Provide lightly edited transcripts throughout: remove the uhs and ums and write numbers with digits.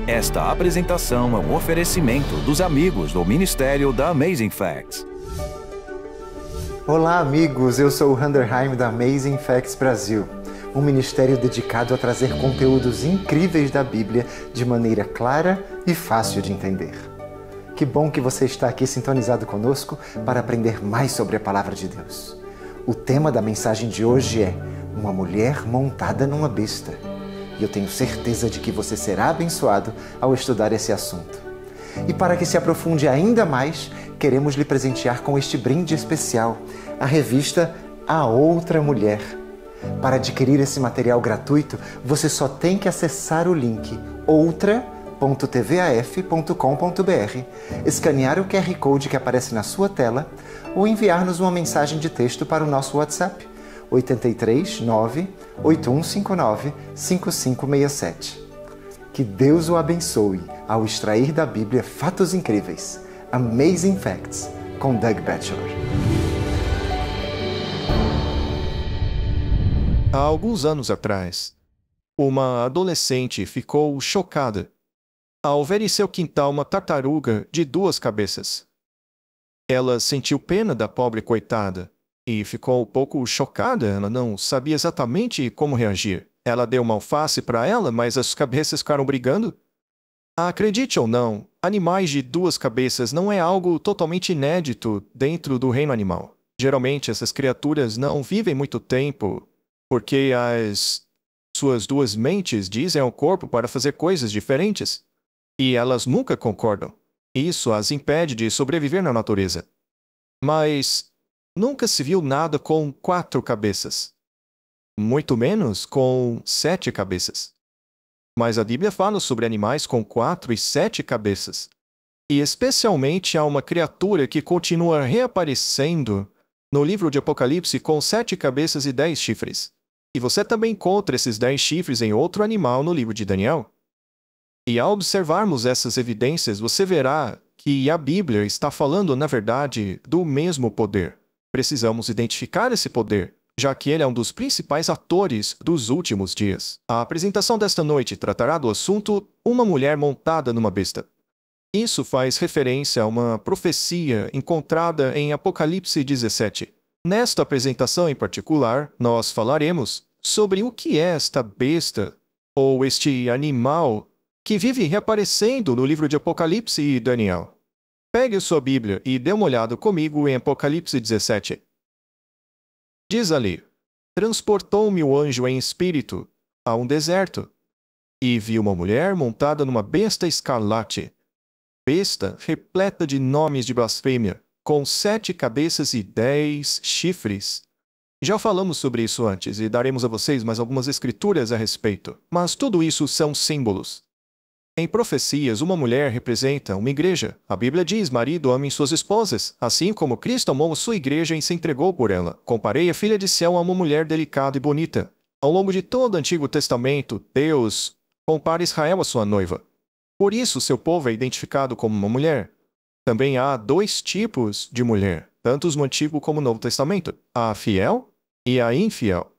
Esta apresentação é um oferecimento dos amigos do Ministério da Amazing Facts. Olá, amigos! Eu sou o Handerheim da Amazing Facts Brasil, um ministério dedicado a trazer conteúdos incríveis da Bíblia de maneira clara e fácil de entender. Que bom que você está aqui sintonizado conosco para aprender mais sobre a Palavra de Deus. O tema da mensagem de hoje é uma mulher montada numa besta. E eu tenho certeza de que você será abençoado ao estudar esse assunto. E para que se aprofunde ainda mais, queremos lhe presentear com este brinde especial, a revista A Outra Mulher. Para adquirir esse material gratuito, você só tem que acessar o link outra.tvaf.com.br, escanear o QR Code que aparece na sua tela ou enviar-nos uma mensagem de texto para o nosso WhatsApp 83 98159 5567. Que Deus o abençoe ao extrair da Bíblia fatos incríveis. Amazing Facts, com Doug Batchelor. Há alguns anos atrás, uma adolescente ficou chocada ao ver em seu quintal uma tartaruga de 2 cabeças. Ela sentiu pena da pobre coitada e ficou um pouco chocada. Ela não sabia exatamente como reagir. Ela deu uma alface para ela, mas as cabeças ficaram brigando. Acredite ou não, animais de 2 cabeças não é algo totalmente inédito dentro do reino animal. Geralmente essas criaturas não vivem muito tempo, porque as suas 2 mentes dizem ao corpo para fazer coisas diferentes, e elas nunca concordam. Isso as impede de sobreviver na natureza. Mas nunca se viu nada com 4 cabeças. Muito menos com 7 cabeças. Mas a Bíblia fala sobre animais com 4 e 7 cabeças. E especialmente há uma criatura que continua reaparecendo no livro de Apocalipse com 7 cabeças e 10 chifres. E você também encontra esses 10 chifres em outro animal no livro de Daniel. E ao observarmos essas evidências, você verá que a Bíblia está falando, na verdade, do mesmo poder. Precisamos identificar esse poder, já que ele é um dos principais atores dos últimos dias. A apresentação desta noite tratará do assunto uma mulher montada numa besta. Isso faz referência a uma profecia encontrada em Apocalipse 17. Nesta apresentação em particular, nós falaremos sobre o que é esta besta, ou este animal, que vive reaparecendo no livro de Apocalipse e Daniel. Pegue sua Bíblia e dê uma olhada comigo em Apocalipse 17. Diz ali: transportou-me o anjo em espírito a um deserto, e vi uma mulher montada numa besta escarlate, besta repleta de nomes de blasfêmia, com 7 cabeças e 10 chifres. Já falamos sobre isso antes e daremos a vocês mais algumas escrituras a respeito, mas tudo isso são símbolos. Em profecias, uma mulher representa uma igreja. A Bíblia diz: marido, amem suas esposas, assim como Cristo amou a sua igreja e se entregou por ela. Comparei a filha de Sião a uma mulher delicada e bonita. Ao longo de todo o Antigo Testamento, Deus compara Israel à sua noiva. Por isso, seu povo é identificado como uma mulher. Também há 2 tipos de mulher, tanto no Antigo como no Novo Testamento: a fiel e a infiel.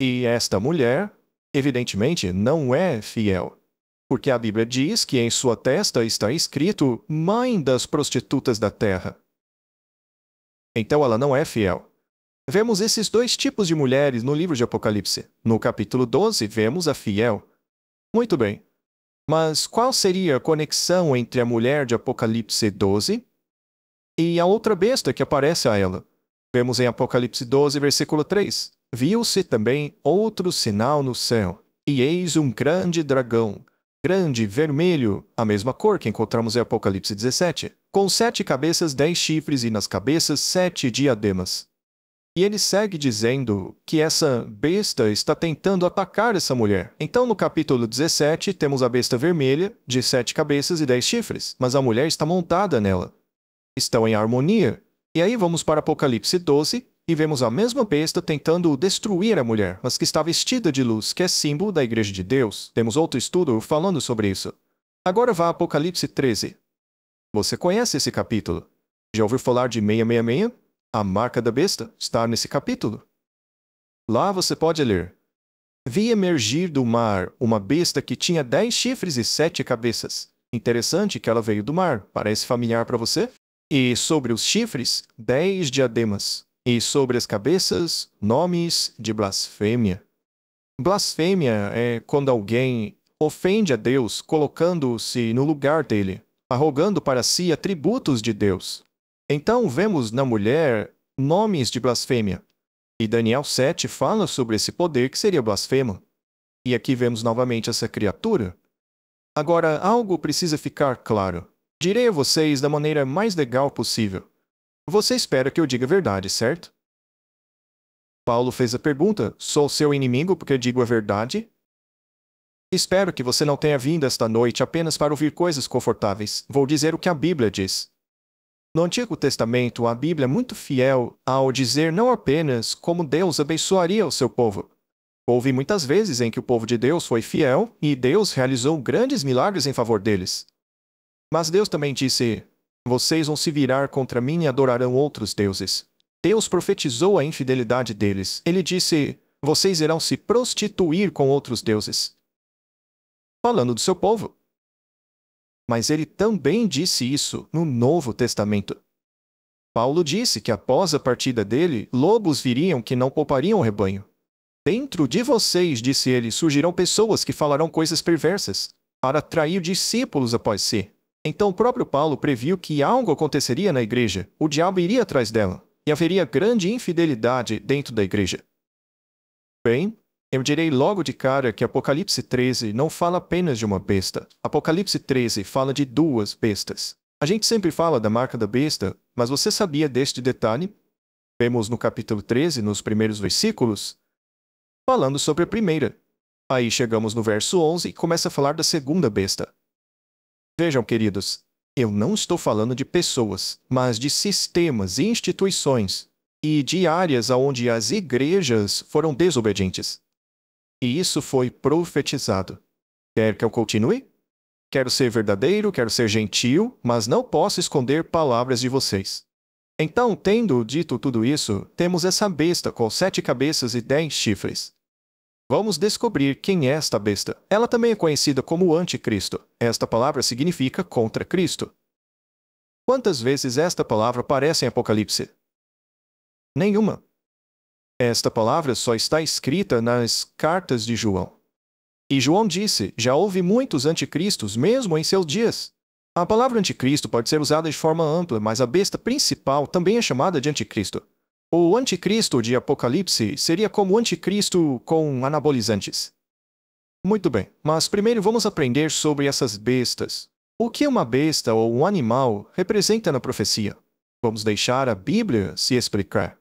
E esta mulher, evidentemente, não é fiel, porque a Bíblia diz que em sua testa está escrito mãe das prostitutas da terra. Então ela não é fiel. Vemos esses 2 tipos de mulheres no livro de Apocalipse. No capítulo 12, vemos a fiel. Muito bem. Mas qual seria a conexão entre a mulher de Apocalipse 12 e a outra besta que aparece a ela? Vemos em Apocalipse 12, versículo 3. Viu-se também outro sinal no céu, e eis um grande dragão, grande, vermelho, a mesma cor que encontramos em Apocalipse 17, com 7 cabeças, 10 chifres e nas cabeças 7 diademas. E ele segue dizendo que essa besta está tentando atacar essa mulher. Então no capítulo 17 temos a besta vermelha, de 7 cabeças e 10 chifres, mas a mulher está montada nela. Estão em harmonia. E aí vamos para Apocalipse 12, e vemos a mesma besta tentando destruir a mulher, mas que está vestida de luz, que é símbolo da Igreja de Deus. Temos outro estudo falando sobre isso. Agora vá a Apocalipse 13. Você conhece esse capítulo? Já ouviu falar de 666? A marca da besta está nesse capítulo. Lá você pode ler: Vi emergir do mar uma besta que tinha 10 chifres e 7 cabeças. Interessante que ela veio do mar. Parece familiar para você? E sobre os chifres, 10 diademas. E sobre as cabeças, nomes de blasfêmia. Blasfêmia é quando alguém ofende a Deus colocando-se no lugar dele, arrogando para si atributos de Deus. Então vemos na mulher nomes de blasfêmia. E Daniel 7 fala sobre esse poder que seria blasfemo. E aqui vemos novamente essa criatura. Agora, algo precisa ficar claro. Direi a vocês da maneira mais legal possível. Você espera que eu diga a verdade, certo? Paulo fez a pergunta: sou seu inimigo porque digo a verdade? Espero que você não tenha vindo esta noite apenas para ouvir coisas confortáveis. Vou dizer o que a Bíblia diz. No Antigo Testamento, a Bíblia é muito fiel ao dizer não apenas como Deus abençoaria o seu povo. Houve muitas vezes em que o povo de Deus foi fiel e Deus realizou grandes milagres em favor deles. Mas Deus também disse: vocês vão se virar contra mim e adorarão outros deuses. Deus profetizou a infidelidade deles. Ele disse: vocês irão se prostituir com outros deuses. Falando do seu povo. Mas ele também disse isso no Novo Testamento. Paulo disse que após a partida dele, lobos viriam que não poupariam o rebanho. Dentro de vocês, disse ele, surgirão pessoas que falarão coisas perversas, para atrair discípulos após si. Então o próprio Paulo previu que algo aconteceria na igreja, o diabo iria atrás dela, e haveria grande infidelidade dentro da igreja. Bem, eu direi logo de cara que Apocalipse 13 não fala apenas de uma besta. Apocalipse 13 fala de 2 bestas. A gente sempre fala da marca da besta, mas você sabia deste detalhe? Vemos no capítulo 13, nos primeiros versículos, falando sobre a primeira. Aí chegamos no verso 11 e começa a falar da segunda besta. Vejam, queridos, eu não estou falando de pessoas, mas de sistemas e instituições, e de áreas onde as igrejas foram desobedientes. E isso foi profetizado. Quer que eu continue? Quero ser verdadeiro, quero ser gentil, mas não posso esconder palavras de vocês. Então, tendo dito tudo isso, temos essa besta com 7 cabeças e 10 chifres. Vamos descobrir quem é esta besta. Ela também é conhecida como o Anticristo. Esta palavra significa contra Cristo. Quantas vezes esta palavra aparece em Apocalipse? Nenhuma. Esta palavra só está escrita nas cartas de João. E João disse: já houve muitos anticristos mesmo em seus dias. A palavra anticristo pode ser usada de forma ampla, mas a besta principal também é chamada de anticristo. O anticristo de Apocalipse seria como o anticristo com anabolizantes. Muito bem, mas primeiro vamos aprender sobre essas bestas. O que uma besta ou um animal representa na profecia? Vamos deixar a Bíblia se explicar.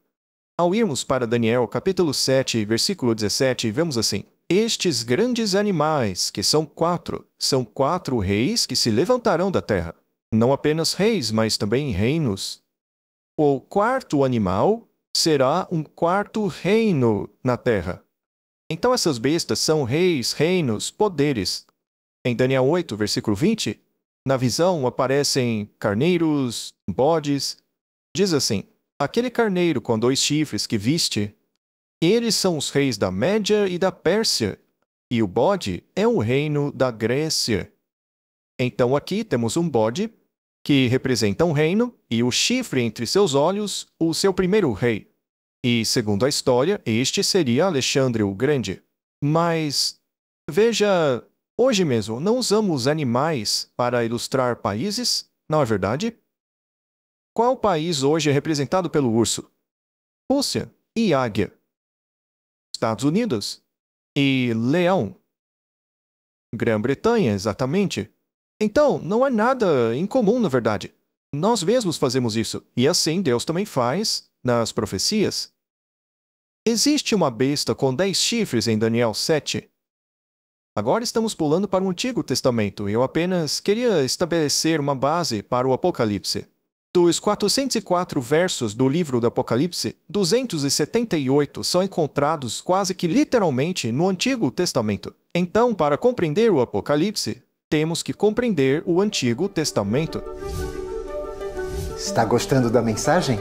Ao irmos para Daniel capítulo 7, versículo 17, vemos assim: estes grandes animais, que são 4 reis que se levantarão da terra. Não apenas reis, mas também reinos. O 4º animal será um 4º reino na terra. Então essas bestas são reis, reinos, poderes. Em Daniel 8, versículo 20, na visão aparecem carneiros, bodes. Diz assim: aquele carneiro com 2 chifres que viste, eles são os reis da Média e da Pérsia, e o bode é o reino da Grécia. Então aqui temos um bode, que representa um reino, e o chifre entre seus olhos, o seu primeiro rei. E, segundo a história, este seria Alexandre o Grande. Mas, veja, hoje mesmo não usamos animais para ilustrar países, não é verdade? Qual país hoje é representado pelo urso? Rússia e águia. Estados Unidos e leão. Grã-Bretanha, exatamente. Então, não há nada incomum, na verdade. Nós mesmos fazemos isso, e assim Deus também faz nas profecias. Existe uma besta com 10 chifres em Daniel 7. Agora estamos pulando para o Antigo Testamento, e eu apenas queria estabelecer uma base para o Apocalipse. Dos 404 versos do livro do Apocalipse, 278 são encontrados quase que literalmente no Antigo Testamento. Então, para compreender o Apocalipse, temos que compreender o Antigo Testamento. Está gostando da mensagem?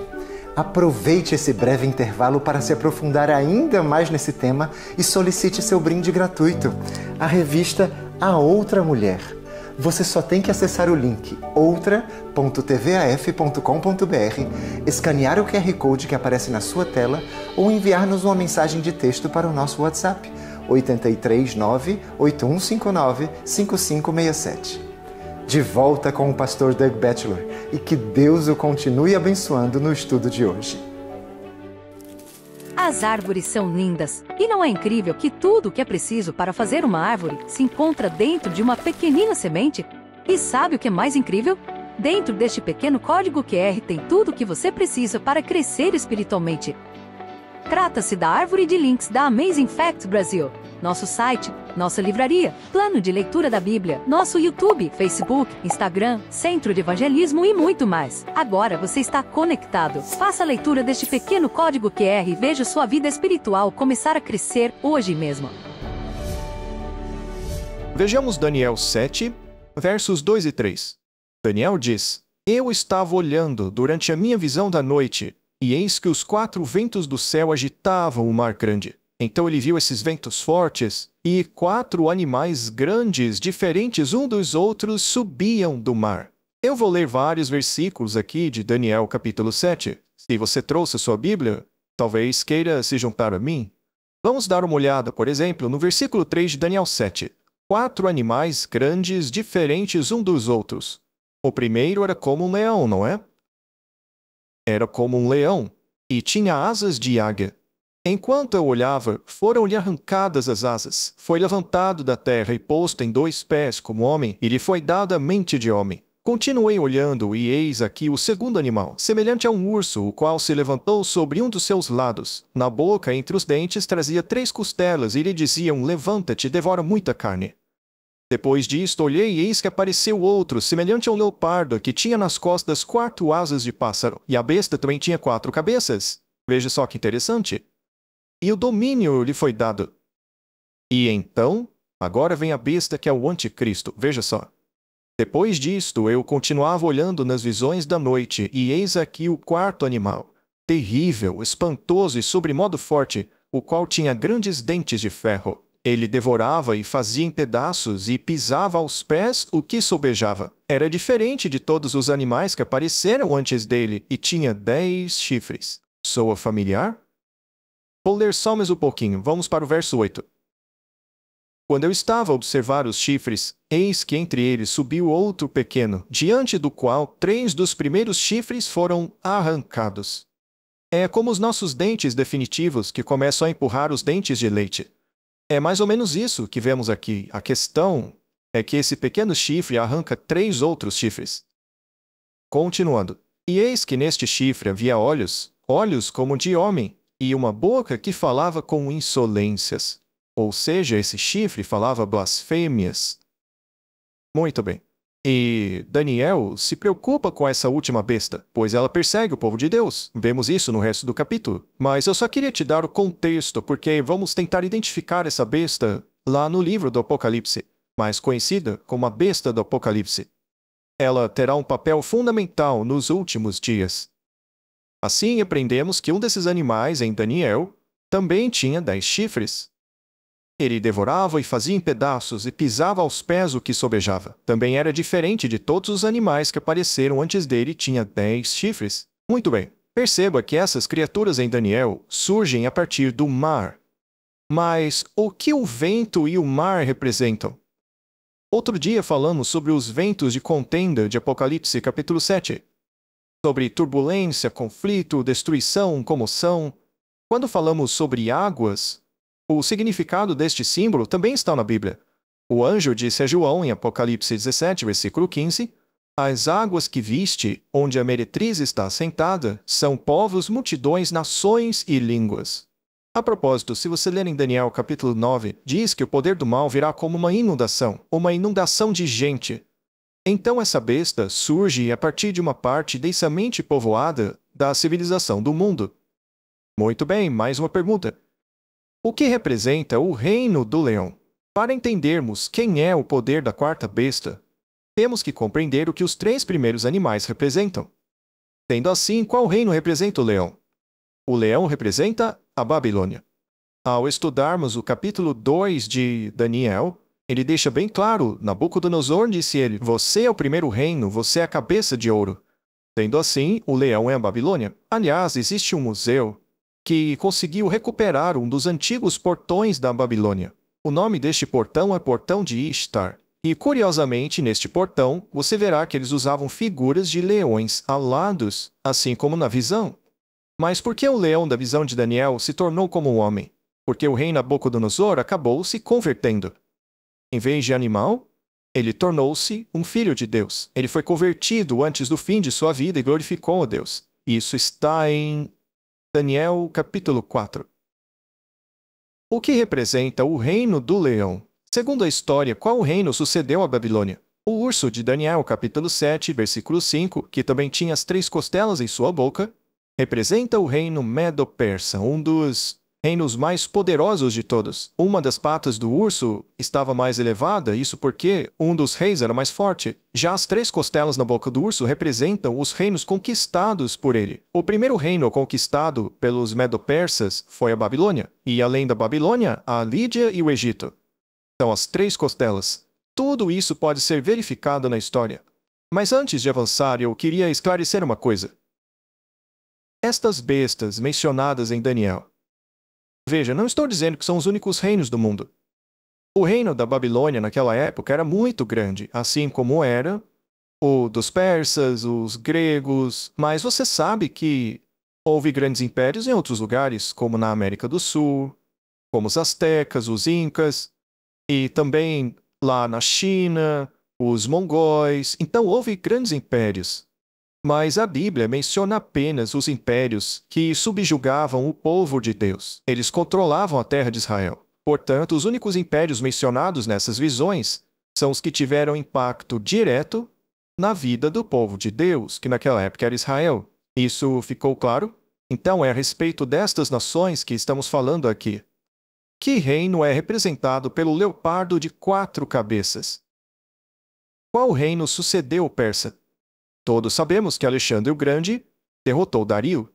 Aproveite esse breve intervalo para se aprofundar ainda mais nesse tema e solicite seu brinde gratuito, a revista A Outra Mulher. Você só tem que acessar o link outra.tvaf.com.br, escanear o QR Code que aparece na sua tela ou enviar-nos uma mensagem de texto para o nosso WhatsApp 839-8159-5567. De volta com o pastor Doug Batchelor e que Deus o continue abençoando no estudo de hoje. As árvores são lindas, e não é incrível que tudo o que é preciso para fazer uma árvore se encontra dentro de uma pequenina semente? E sabe o que é mais incrível? Dentro deste pequeno código QR tem tudo o que você precisa para crescer espiritualmente. Trata-se da árvore de links da Amazing Facts Brasil. Nosso site, nossa livraria, plano de leitura da Bíblia, nosso YouTube, Facebook, Instagram, Centro de Evangelismo e muito mais. Agora você está conectado. Faça a leitura deste pequeno código QR e veja sua vida espiritual começar a crescer hoje mesmo. Vejamos Daniel 7, versos 2 e 3. Daniel diz: Eu estava olhando durante a minha visão da noite, e eis que os 4 ventos do céu agitavam o mar grande. Então ele viu esses ventos fortes, e 4 animais grandes, diferentes um dos outros, subiam do mar. Eu vou ler vários versículos aqui de Daniel capítulo 7. Se você trouxe sua Bíblia, talvez queira se juntar a mim. Vamos dar uma olhada, por exemplo, no versículo 3 de Daniel 7. 4 animais grandes, diferentes um dos outros. O primeiro era como um leão, não é? Era como um leão, e tinha asas de águia. Enquanto eu olhava, foram-lhe arrancadas as asas. Foi levantado da terra e posto em 2 pés como homem, e lhe foi dada a mente de homem. Continuei olhando, e eis aqui o segundo animal, semelhante a um urso, o qual se levantou sobre um dos seus lados. Na boca, entre os dentes, trazia 3 costelas, e lhe diziam: Levanta-te, devora muita carne. Depois disto, olhei, e eis que apareceu outro, semelhante a um leopardo, que tinha nas costas 4 asas de pássaro, e a besta também tinha 4 cabeças. Veja só que interessante. E o domínio lhe foi dado. E então, agora vem a besta que é o anticristo, veja só. Depois disto, eu continuava olhando nas visões da noite, e eis aqui o 4º animal, terrível, espantoso e sobremodo forte, o qual tinha grandes dentes de ferro. Ele devorava e fazia em pedaços, e pisava aos pés o que sobejava. Era diferente de todos os animais que apareceram antes dele, e tinha 10 chifres. Soa familiar? Vou ler só mais um pouquinho, vamos para o verso 8. Quando eu estava a observar os chifres, eis que entre eles subiu outro pequeno, diante do qual 3 dos primeiros chifres foram arrancados. É como os nossos dentes definitivos que começam a empurrar os dentes de leite. É mais ou menos isso que vemos aqui. A questão é que esse pequeno chifre arranca 3 outros chifres. Continuando. E eis que neste chifre havia olhos, olhos como de homem, e uma boca que falava com insolências. Ou seja, esse chifre falava blasfêmias. Muito bem. E Daniel se preocupa com essa última besta, pois ela persegue o povo de Deus. Vemos isso no resto do capítulo. Mas eu só queria te dar o contexto, porque vamos tentar identificar essa besta lá no livro do Apocalipse, mais conhecida como a besta do Apocalipse. Ela terá um papel fundamental nos últimos dias. Assim, aprendemos que um desses animais, em Daniel, também tinha 10 chifres. Ele devorava e fazia em pedaços e pisava aos pés o que sobejava. Também era diferente de todos os animais que apareceram antes dele e tinha 10 chifres. Muito bem, perceba que essas criaturas em Daniel surgem a partir do mar. Mas o que o vento e o mar representam? Outro dia falamos sobre os ventos de contenda de Apocalipse capítulo 7. Sobre turbulência, conflito, destruição, comoção. Quando falamos sobre águas, o significado deste símbolo também está na Bíblia. O anjo disse a João em Apocalipse 17, versículo 15, As águas que viste, onde a meretriz está assentada, são povos, multidões, nações e línguas. A propósito, se você ler em Daniel capítulo 9, diz que o poder do mal virá como uma inundação de gente. Então essa besta surge a partir de uma parte densamente povoada da civilização do mundo. Muito bem, mais uma pergunta. O que representa o reino do leão? Para entendermos quem é o poder da 4ª besta, temos que compreender o que os 3 primeiros animais representam. Sendo assim, qual reino representa o leão? O leão representa a Babilônia. Ao estudarmos o capítulo 2 de Daniel, ele deixa bem claro: Nabucodonosor disse ele, você é o primeiro reino, você é a cabeça de ouro. Sendo assim, o leão é a Babilônia. Aliás, existe um museu que conseguiu recuperar um dos antigos portões da Babilônia. O nome deste portão é Portão de Ishtar. E, curiosamente, neste portão, você verá que eles usavam figuras de leões alados, assim como na visão. Mas por que o leão da visão de Daniel se tornou como um homem? Porque o rei Nabucodonosor acabou se convertendo. Em vez de animal, ele tornou-se um filho de Deus. Ele foi convertido antes do fim de sua vida e glorificou a Deus. Isso está em Daniel capítulo 4. O que representa o reino do leão? Segundo a história, qual reino sucedeu à Babilônia? O urso de Daniel capítulo 7, versículo 5, que também tinha as 3 costelas em sua boca, representa o reino Medo-Persa, um dos reinos mais poderosos de todos. Uma das patas do urso estava mais elevada, isso porque um dos reis era mais forte. Já as 3 costelas na boca do urso representam os reinos conquistados por ele. O primeiro reino conquistado pelos Medo-Persas foi a Babilônia, e além da Babilônia, a Lídia e o Egito. São as 3 costelas. Tudo isso pode ser verificado na história. Mas antes de avançar, eu queria esclarecer uma coisa. Estas bestas mencionadas em Daniel. Veja, não estou dizendo que são os únicos reinos do mundo. O reino da Babilônia naquela época era muito grande, assim como era o dos persas, os gregos, mas você sabe que houve grandes impérios em outros lugares, como na América do Sul, como os astecas, os incas, e também lá na China, os mongóis. Então houve grandes impérios. Mas a Bíblia menciona apenas os impérios que subjugavam o povo de Deus. Eles controlavam a terra de Israel. Portanto, os únicos impérios mencionados nessas visões são os que tiveram impacto direto na vida do povo de Deus, que naquela época era Israel. Isso ficou claro? Então é a respeito destas nações que estamos falando aqui. Que reino é representado pelo leopardo de 4 cabeças? Qual reino sucedeu o persa? Todos sabemos que Alexandre o Grande derrotou Dario.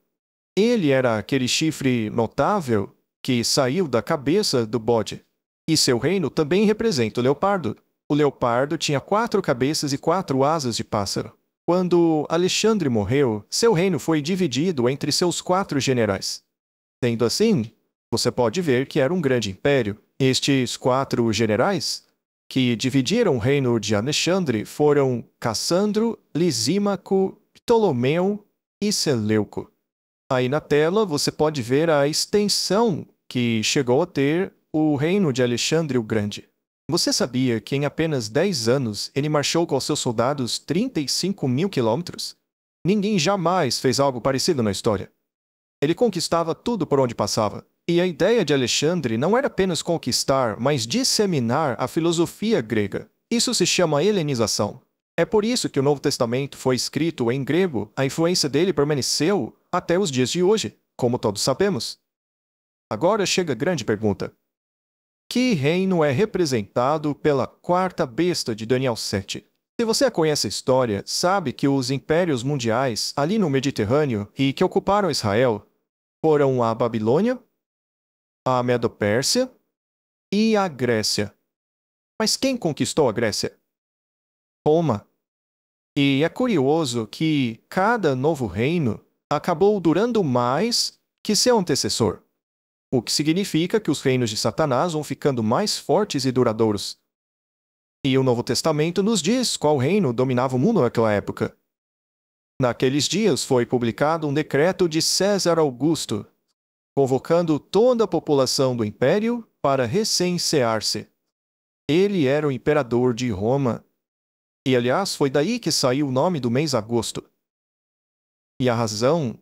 Ele era aquele chifre notável que saiu da cabeça do bode. E seu reino também representa o leopardo. O leopardo tinha 4 cabeças e 4 asas de pássaro. Quando Alexandre morreu, seu reino foi dividido entre seus 4 generais. Sendo assim, você pode ver que era um grande império. Estes 4 generais que dividiram o reino de Alexandre foram Cassandro, Lisímaco, Ptolomeu e Seleuco. Aí na tela você pode ver a extensão que chegou a ter o reino de Alexandre o Grande. Você sabia que em apenas 10 anos ele marchou com seus soldados 35.000 quilômetros? Ninguém jamais fez algo parecido na história. Ele conquistava tudo por onde passava. E a ideia de Alexandre não era apenas conquistar, mas disseminar a filosofia grega. Isso se chama helenização. É por isso que o Novo Testamento foi escrito em grego. A influência dele permaneceu até os dias de hoje, como todos sabemos. Agora chega a grande pergunta. Que reino é representado pela 4ª besta de Daniel 7? Se você conhece a história, sabe que os impérios mundiais ali no Mediterrâneo e que ocuparam Israel foram a Babilônia, a Medo-Pérsia e a Grécia. Mas quem conquistou a Grécia? Roma. E é curioso que cada novo reino acabou durando mais que seu antecessor, o que significa que os reinos de Satanás vão ficando mais fortes e duradouros. E o Novo Testamento nos diz qual reino dominava o mundo naquela época. Naqueles dias foi publicado um decreto de César Augusto, convocando toda a população do império para recensear-se. Ele era o imperador de Roma. E, aliás, foi daí que saiu o nome do mês agosto. E a razão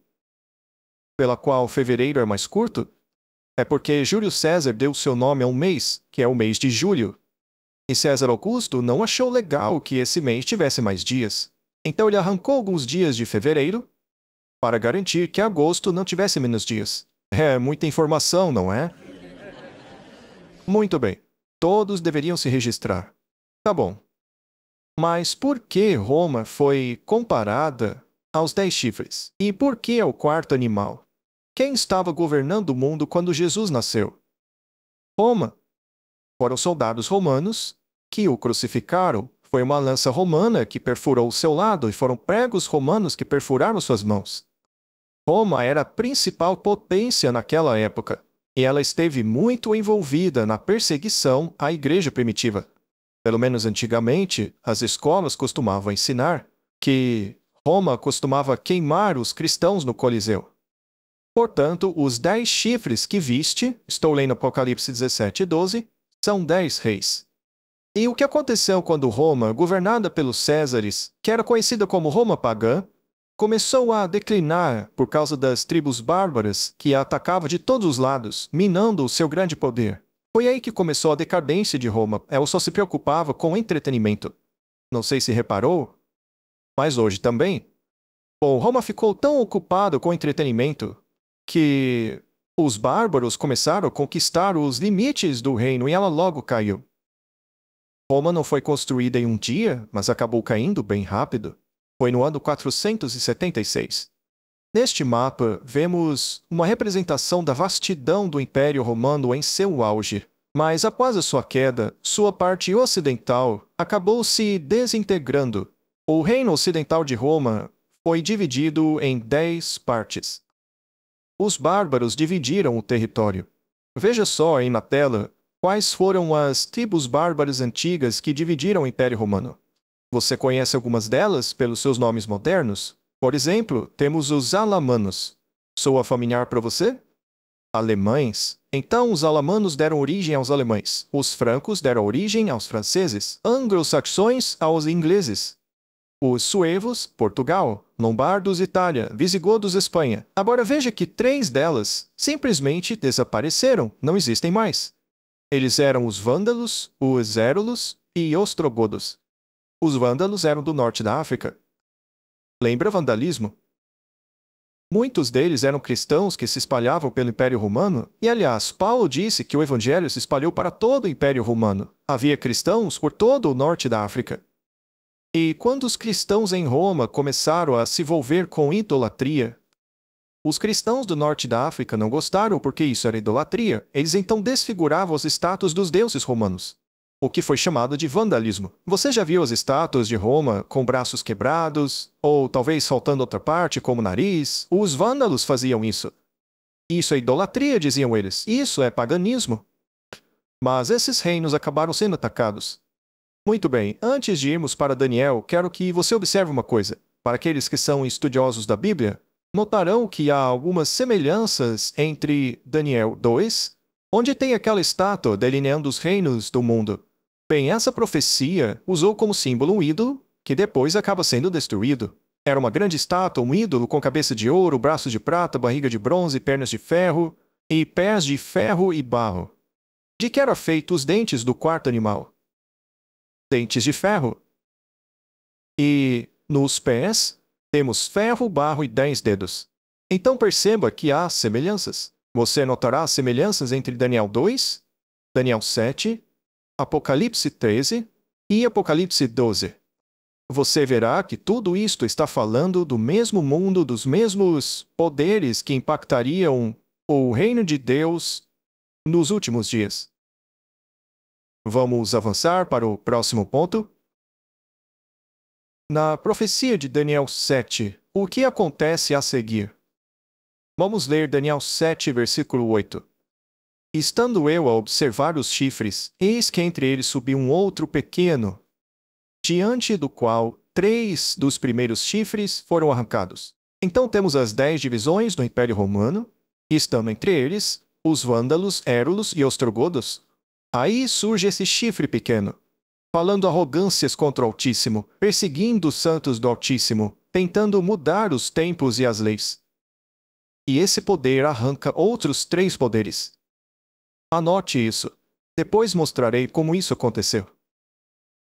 pela qual fevereiro é mais curto é porque Júlio César deu seu nome a um mês, que é o mês de julho. E César Augusto não achou legal que esse mês tivesse mais dias. Então ele arrancou alguns dias de fevereiro para garantir que agosto não tivesse menos dias. É muita informação, não é? Muito bem. Todos deveriam se registrar. Tá bom. Mas por que Roma foi comparada aos 10 chifres. E por que é o quarto animal? Quem estava governando o mundo quando Jesus nasceu? Roma. Foram soldados romanos que o crucificaram. Foi uma lança romana que perfurou o seu lado e foram pregos romanos que perfuraram suas mãos. Roma era a principal potência naquela época, e ela esteve muito envolvida na perseguição à igreja primitiva. Pelo menos antigamente, as escolas costumavam ensinar que Roma costumava queimar os cristãos no Coliseu. Portanto, os 10 chifres que viste, estou lendo Apocalipse 17:12, são 10 reis. E o que aconteceu quando Roma, governada pelos Césares, que era conhecida como Roma pagã, começou a declinar por causa das tribos bárbaras que a atacavam de todos os lados, minando o seu grande poder? Foi aí que começou a decadência de Roma. Ela só se preocupava com entretenimento. Não sei se reparou, mas hoje também. Bom, Roma ficou tão ocupada com entretenimento que os bárbaros começaram a conquistar os limites do reino e ela logo caiu. Roma não foi construída em um dia, mas acabou caindo bem rápido. Foi no ano 476. Neste mapa, vemos uma representação da vastidão do Império Romano em seu auge. Mas após a sua queda, sua parte ocidental acabou se desintegrando. O reino ocidental de Roma foi dividido em 10 partes. Os bárbaros dividiram o território. Veja só aí na tela quais foram as tribos bárbaras antigas que dividiram o Império Romano. Você conhece algumas delas pelos seus nomes modernos? Por exemplo, temos os alamanos. Soa familiar para você? Alemães. Então, os alamanos deram origem aos alemães. Os francos deram origem aos franceses. Anglo-saxões aos ingleses. Os suevos, Portugal. Lombardos, Itália. Visigodos, Espanha. Agora veja que 3 delas simplesmente desapareceram, não existem mais. Eles eram os vândalos, os érulos e ostrogodos. Os vândalos eram do norte da África. Lembra vandalismo? Muitos deles eram cristãos que se espalhavam pelo Império Romano, e aliás, Paulo disse que o Evangelho se espalhou para todo o Império Romano. Havia cristãos por todo o norte da África. E quando os cristãos em Roma começaram a se envolver com idolatria, os cristãos do norte da África não gostaram porque isso era idolatria. Eles então desfiguravam as estátuas dos deuses romanos, o que foi chamado de vandalismo. Você já viu as estátuas de Roma com braços quebrados, ou talvez faltando outra parte, como o nariz? Os vândalos faziam isso. Isso é idolatria, diziam eles. Isso é paganismo. Mas esses reinos acabaram sendo atacados. Muito bem, antes de irmos para Daniel, quero que você observe uma coisa. Para aqueles que são estudiosos da Bíblia, notarão que há algumas semelhanças entre Daniel 2, onde tem aquela estátua delineando os reinos do mundo. Bem, essa profecia usou como símbolo um ídolo, que depois acaba sendo destruído. Era uma grande estátua, um ídolo com cabeça de ouro, braços de prata, barriga de bronze, pernas de ferro, e pés de ferro e barro. De que eram feitos os dentes do quarto animal? Dentes de ferro. E nos pés temos ferro, barro e 10 dedos. Então perceba que há semelhanças. Você notará semelhanças entre Daniel 2, Daniel 7, Apocalipse 13 e Apocalipse 12. Você verá que tudo isto está falando do mesmo mundo, dos mesmos poderes que impactariam o reino de Deus nos últimos dias. Vamos avançar para o próximo ponto? Na profecia de Daniel 7, o que acontece a seguir? Vamos ler Daniel 7, versículo 8. Estando eu a observar os chifres, eis que entre eles subiu um outro pequeno, diante do qual 3 dos primeiros chifres foram arrancados. Então temos as 10 divisões do Império Romano, e estando entre eles os vândalos, érulos e ostrogodos. Aí surge esse chifre pequeno, falando arrogâncias contra o Altíssimo, perseguindo os santos do Altíssimo, tentando mudar os tempos e as leis. E esse poder arranca outros 3 poderes. Anote isso. Depois mostrarei como isso aconteceu.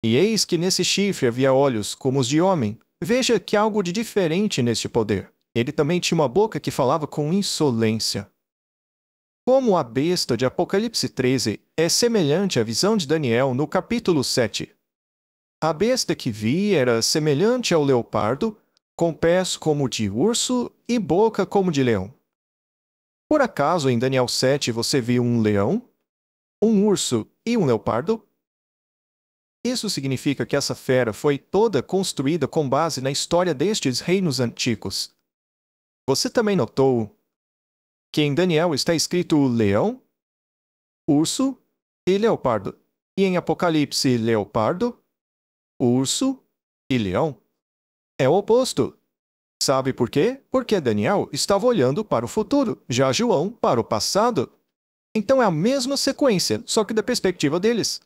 E eis que nesse chifre havia olhos como os de homem. Veja que há algo de diferente neste poder. Ele também tinha uma boca que falava com insolência. Como a besta de Apocalipse 13 é semelhante à visão de Daniel no capítulo 7. A besta que vi era semelhante ao leopardo, com pés como de urso e boca como de leão. Por acaso em Daniel 7 você viu um leão, um urso e um leopardo? Isso significa que essa fera foi toda construída com base na história destes reinos antigos. Você também notou que em Daniel está escrito leão, urso e leopardo, e em Apocalipse leopardo, urso e leão. É o oposto. Sabe por quê? Porque Daniel estava olhando para o futuro, já João para o passado. Então é a mesma sequência, só que da perspectiva deles.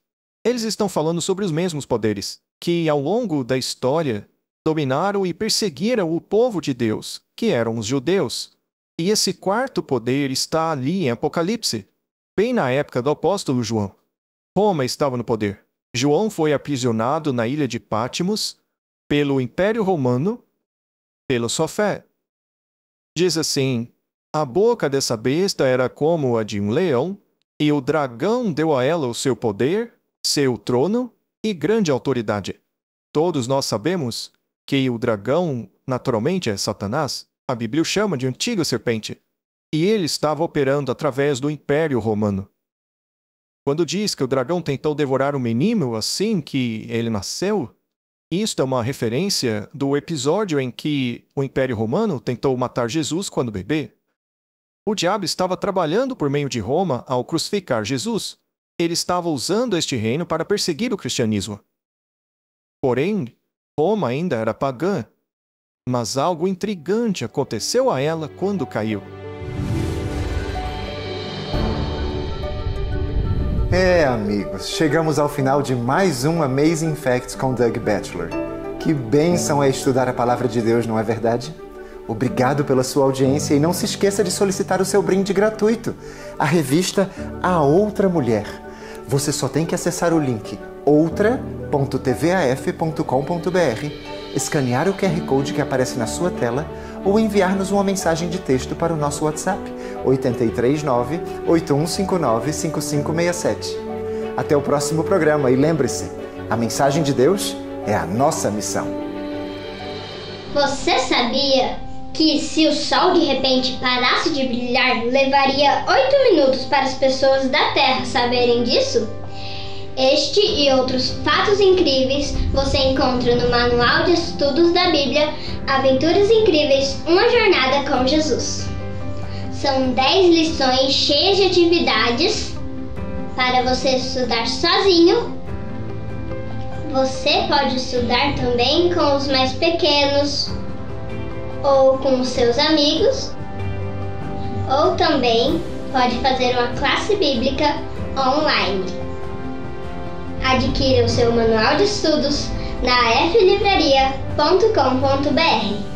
Eles estão falando sobre os mesmos poderes, que ao longo da história dominaram e perseguiram o povo de Deus, que eram os judeus. E esse quarto poder está ali em Apocalipse, bem na época do apóstolo João. Roma estava no poder. João foi aprisionado na ilha de Patmos pelo Império Romano, pela sua fé. Diz assim: a boca dessa besta era como a de um leão, e o dragão deu a ela o seu poder, seu trono e grande autoridade. Todos nós sabemos que o dragão, naturalmente, é Satanás. A Bíblia o chama de antiga serpente. E ele estava operando através do Império Romano. Quando diz que o dragão tentou devorar o menino assim que ele nasceu, isto é uma referência do episódio em que o Império Romano tentou matar Jesus quando bebê. O diabo estava trabalhando por meio de Roma ao crucificar Jesus. Ele estava usando este reino para perseguir o cristianismo. Porém, Roma ainda era pagã. Mas algo intrigante aconteceu a ela quando caiu. Amigos, chegamos ao final de mais um Amazing Facts com Doug Batchelor. Que bênção é estudar a Palavra de Deus, não é verdade? Obrigado pela sua audiência e não se esqueça de solicitar o seu brinde gratuito, a revista A Outra Mulher. Você só tem que acessar o link outra.tvaf.com.br, escanear o QR Code que aparece na sua tela ou enviar-nos uma mensagem de texto para o nosso WhatsApp 839-8159-5567. Até o próximo programa e lembre-se, a mensagem de Deus é a nossa missão. Você sabia que se o sol de repente parasse de brilhar, levaria 8 minutos para as pessoas da Terra saberem disso? Este e outros fatos incríveis você encontra no Manual de Estudos da Bíblia, Aventuras Incríveis, uma jornada com Jesus. São 10 lições cheias de atividades para você estudar sozinho. Você pode estudar também com os mais pequenos, ou com os seus amigos, ou também pode fazer uma classe bíblica online. Adquira o seu manual de estudos na aflivraria.com.br.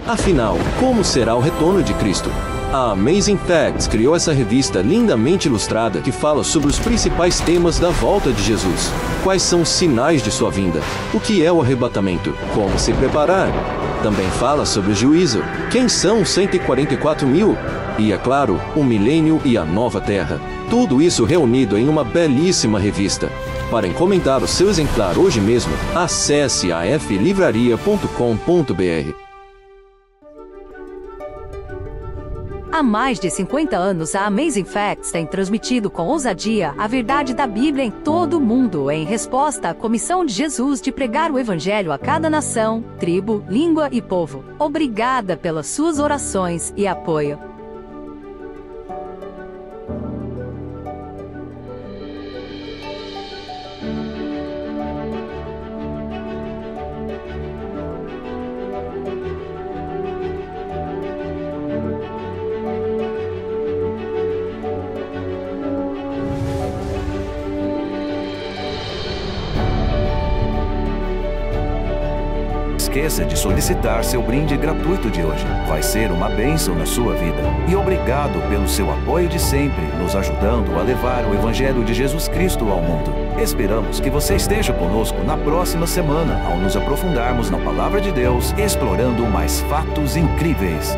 Afinal, como será o retorno de Cristo? A Amazing Facts criou essa revista lindamente ilustrada que fala sobre os principais temas da volta de Jesus. Quais são os sinais de sua vinda? O que é o arrebatamento? Como se preparar? Também fala sobre o juízo. Quem são os 144 mil? E, é claro, o milênio e a nova terra. Tudo isso reunido em uma belíssima revista. Para encomendar o seu exemplar hoje mesmo, acesse aflivraria.com.br. Há mais de 50 anos, a Amazing Facts tem transmitido com ousadia a verdade da Bíblia em todo o mundo, em resposta à comissão de Jesus de pregar o Evangelho a cada nação, tribo, língua e povo. Obrigada pelas suas orações e apoio. Esqueça de solicitar seu brinde gratuito de hoje. Vai ser uma bênção na sua vida. E obrigado pelo seu apoio de sempre, nos ajudando a levar o Evangelho de Jesus Cristo ao mundo. Esperamos que você esteja conosco na próxima semana, ao nos aprofundarmos na Palavra de Deus, explorando mais fatos incríveis.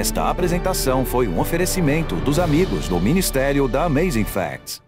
Esta apresentação foi um oferecimento dos amigos do Ministério da Amazing Facts.